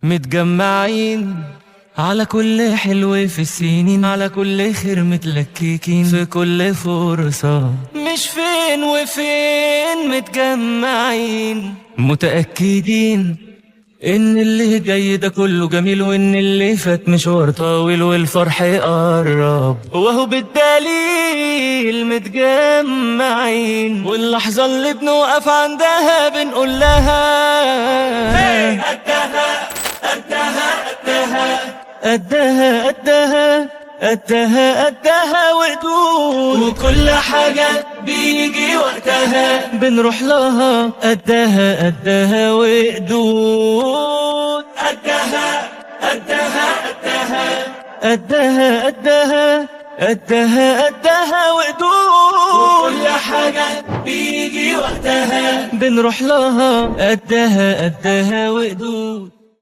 متجمعين على كل حلو في السنين، على كل خير متلككين في كل فرصة، مش فين وفين متجمعين متأكدين إن اللي جاي ده كله جميل، وإن اللي فات مشوار طويل والفرح قرب، وهو بالدليل متجمعين، واللحظة اللي بنوقف عندها بنقول لها قدها قدها قدها قدها قدها قدها وقدود، وكل حاجة بيجي وقتها بنروح لها قدها قدها وقدود، قدها قدها قدها قدها قدها قدها وقدود، وكل حاجة بيجي وقتها بنروح لها قدها قدها وقدود.